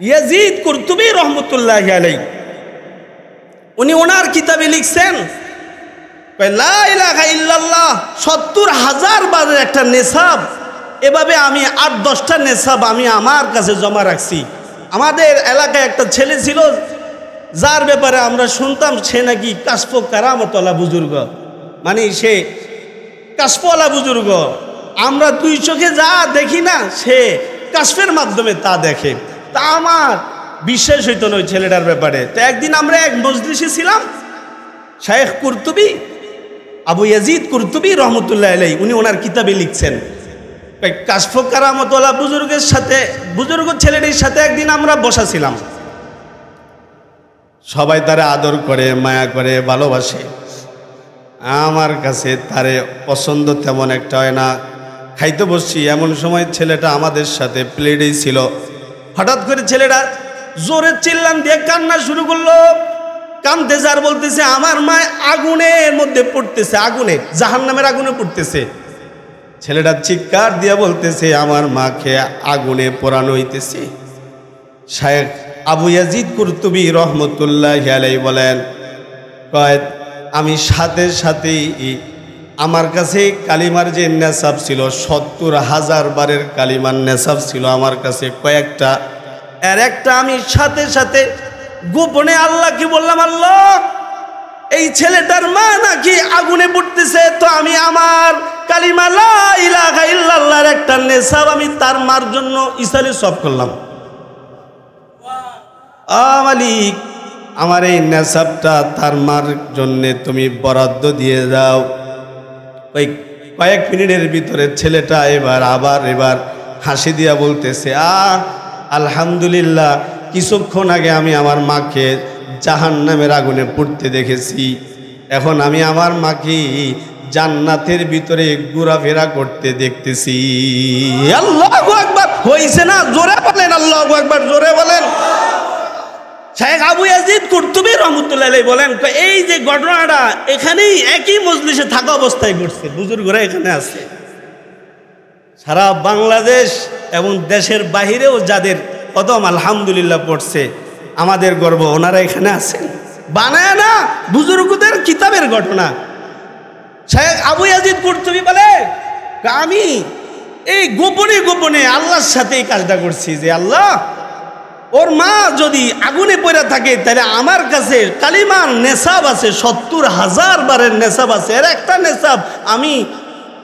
ইয়াজিদ কুরতুবী রহমতুল্লাহি আলাইহি, উনি ওনার কিতাবে লিখছেন, লা ইলাহা ইল্লাল্লাহ ৭০,০০০ বারের একটা নেশাব। এভাবে আমি ৮-১০টা নেশাব আমি আমার কাছে জমা রাখছি। আমাদের এলাকায় একটা ছেলে ছিল, যার ব্যাপারে আমরা শুনতাম সে নাকি কাশফ কারামতওয়ালা বুজুর্গ, মানে সে কাশফওয়ালা বুজুর্গ। আমরা দুই চোখে যা দেখি না, সে কাশফের মাধ্যমে তা দেখে। তা আমার বিশ্বাস হইতো না ওই ছেলেটার ব্যাপারে। তো একদিন আমরা এক মজলিসে ছিলাম, শাইখ কুরতুবী, আবু ইয়াজিদ কুরতুবী রহমতুল্লাহ আলাইহি, উনি ওনার কিতাবে লিখছেন, কাশফ কারামতওয়ালা বুজুর্গের সাথে, বুজুর্গ ছেলেটির সাথে একদিন আমরা বসা ছিলাম। সবাই তারে আদর করে, মায়া করে, ভালোবাসে। আমার কাছে তারে পছন্দ তেমন একটা হয় না। খাইতে বসছি, এমন সময় ছেলেটা আমাদের সাথে প্লেটেই ছিল। হঠাৎ করে ছেলেটা জোরে চিল্লান দিয়ে কান্না শুরু করলো। কাঁদতেছে আর বলতেছে আমার মা আগুনের মধ্যে পড়তেছে, আগুনে, জাহান্নামের আগুনে পড়তেছে। ছেলেটা চিৎকার দিয়া বলতেছে আমার মাকে আগুনে পোড়ানো হইতেছে। শায়েখ আবু ইয়াজিদ কুরতুবী রহমতুল্লাহি আলাইহি বলেন, কয় আমি সাথে সাথেই আমার কাছে কালিমার যে নেশাব ছিল ৭০,০০০ বারের কালিমার নেশাব ছিল আমার কাছে কয়েকটা, এর একটা আমি সাথে সাথে গোপনে আল্লাহকে বললাম, আল্লাহ এই ছেলেটার মা নাকি আগুনে পড়তেছে, তো আমি আমার কালিমা লা ইলাহা ইল্লাল্লাহর একটা নেশাব আমি তার মার জন্য ইসালে সব করলাম। মালিক আমার এই নেশাবটা তার মার জন্যে তুমি বরাদ্দ দিয়ে দাও। ওই কয়েক মিনিটের ভিতরে ছেলেটা এবার হাসি দিয়া বলতেছে আলহামদুলিল্লাহ, কিছুক্ষণ আগে আমি আমার মাকে জাহান্নামের আগুনে পড়তে দেখেছি, এখন আমি আমার মাকে জান্নাতের ভিতরে ঘোরাফেরা করতে দেখতেছি। আল্লাহু আকবার। হইছে না? জোরে বলেন আল্লাহু আকবার, জোরে বলেন। শায়েখ আবু ইয়াজিদ কুরতুবী রহমতুল্লাহি আলাইহি বলেন, এই যে ঘটনাটা এখানেই একই মজলিসে থাকা অবস্থায় ঘটছে, বুজুর্গরা এখানে আছে। সারা বাংলাদেশ এবং দেশের বাহিরেও যাদের কদম আলহামদুলিল্লাহ পড়ছে, আমাদের গর্ব, ওনারা এখানে আছেন। বানায় না, বুজুর্গদের কিতাবের ঘটনা। শায়েখ আবু ইয়াজিদ কুরতুবী বলে, আমি এই গোপনে গোপনে আল্লাহর সাথে এই কাজটা করছি যে আল্লাহ ওর মা যদি আগুনে পড়ে থাকে তাহলে আমার কাছে কালিমার নেশাব আছে ৭০,০০০ বারের নেশাব আছে, এর একটা নেশাব আমি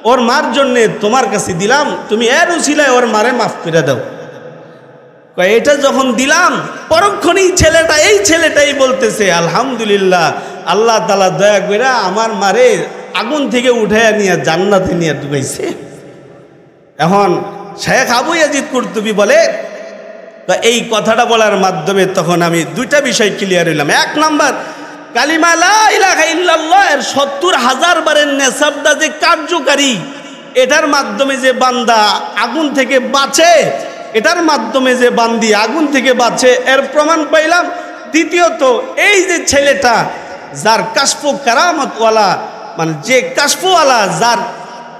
ওর মার জন্যে তোমার কাছে দিলাম, তুমি এর উসিলায় ওর মারে মাফ করে দাও। এটা যখন দিলাম পরক্ষণেই এই ছেলেটাই বলতেছে আলহামদুলিল্লাহ, আল্লাহ তাআলা দয়া করে আমার মারে আগুন থেকে উঠাইয়া নিয়ে জান্নাতে নিয়ে ঢুকাইছে। এখন শায়েখ আবু ইয়াজিদ কুরতুবী বলে, এই কথাটা বলার মাধ্যমে তখন আমি দুইটা বিষয় ক্লিয়ার হইলাম। এক নাম্বার, কালিমা লা ইলাহা ইল্লাল্লাহ এর ৭০,০০০ বারের নেশাবটা যে কার্যকারী, এটার মাধ্যমে যে বান্দা আগুন থেকে বাঁচে, এটার মাধ্যমে যে বান্দি আগুন থেকে বাঁচে এর প্রমাণ পাইলাম। দ্বিতীয়ত, এই যে ছেলেটা যার কাশফ কারামতওয়ালা, মানে যে কাশফওয়ালা, যার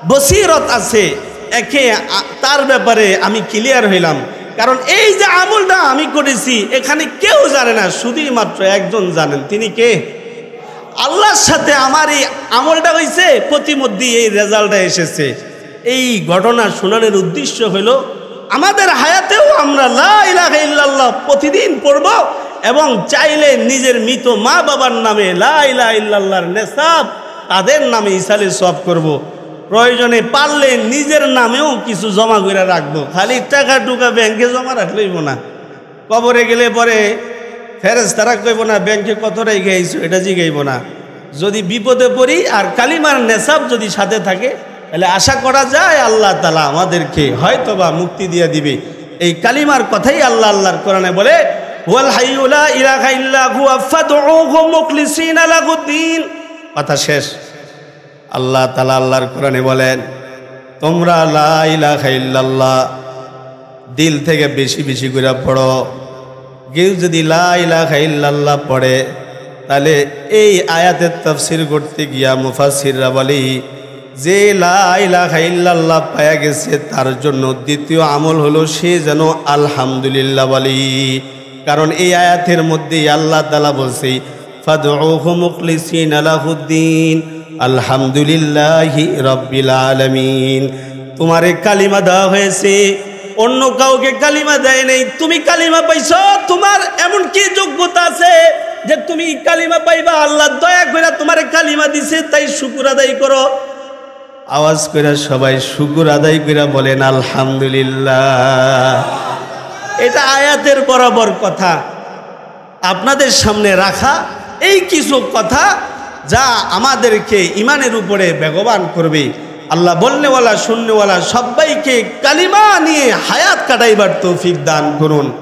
বসিরত আছে, তার ব্যাপারে আমি ক্লিয়ার হইলাম। কারণ এই যে আমলটা আমি করেছি এখানে কেউ জানে না, শুধুই মাত্র একজন জানেন। তিনি কে? আল্লাহর সাথে আমার এই আমলটা হয়েছে, প্রতিমধ্যে এই রেজাল্টটা এসেছে। এই ঘটনা শোনানোর উদ্দেশ্য হলো আমাদের হায়াতেও আমরা লা ইলাহা ইল্লাল্লাহ প্রতিদিন পড়ব এবং চাইলে নিজের মৃত মা বাবার নামে লা ইলাহা ইল্লাল্লাহর নেশাব তাদের নামে ইসালে সওয়াব করব। প্রয়োজনে পারলে নিজের নামেও কিছু জমা করে রাখবো, খালি টাকা টুকা ব্যাংকে জমা রাখলেইব না। কবরে গেলে পরে ফেরেশতারা কইব না ব্যাংকে কত রেখে আইছো, এটা জিগাইব না। যদি বিপদে পড়ি আর কালিমার নেশাব যদি সাথে থাকে তাহলে আশা করা যায় আল্লাহ তাআলা আমাদেরকে হয়তোবা মুক্তি দিয়ে দিবে। এই কালিমার কথাই আল্লাহর কোরআনে বলে, ওয়াল হাইয়্যু লা ইলাহা ইল্লা হুয়া ফাদউহু মুখলিসিনা লাহুদ্দিন। কথা শেষ। আল্লাহ তাআলা আল্লাহর কোরআনে বলেন, তোমরা লা ইলাহা ইল্লাল্লাহ দিল থেকে বেশি বেশি করে পড়ো। কেউ যদি লা ইলাহা ইল্লাল্লাহ পড়ে তাহলে এই আয়াতের তাফসীর করতে গিয়া মুফাসসিররা বলে যে লা ইলাহা ইল্লাল্লাহ পায়া গেছে তার জন্য দ্বিতীয় আমল হলো সে যেন আলহামদুলিল্লাহ বলে। কারণ এই আয়াতের মধ্যে আল্লাহ তাআলা বলছে ফাদউহু মুখলিসিনা লাহুদ্দিন আলহামদুলিল্লাহি রাব্বিল আলামিন। তোমারে কালিমা দেওয়া হয়েছে, অন্য কাউকে কালিমা দেয় নাই। তুমি কালিমা পাইছো, তোমার এমন কি যোগ্যতা আছে যে তুমি কালিমা পাইবা? আল্লাহ দয়া করে তোমারে কালিমা দিছে, তাই শুকর আদায় করো। আওয়াজ করে সবাই শুকর আদায় করে বলেন আলহামদুলিল্লাহ। এটা আয়াতের বরাবর কথা আপনাদের সামনে রাখা, এই কিছু কথা যা আমাদেরকে ইমানের উপরে বেগবান করবে। আল্লাহ বলনেওয়ালা শুননেওয়ালা সবাইকে কালিমা নিয়ে হায়াত কাটাইবার তৌফিক দান করুন।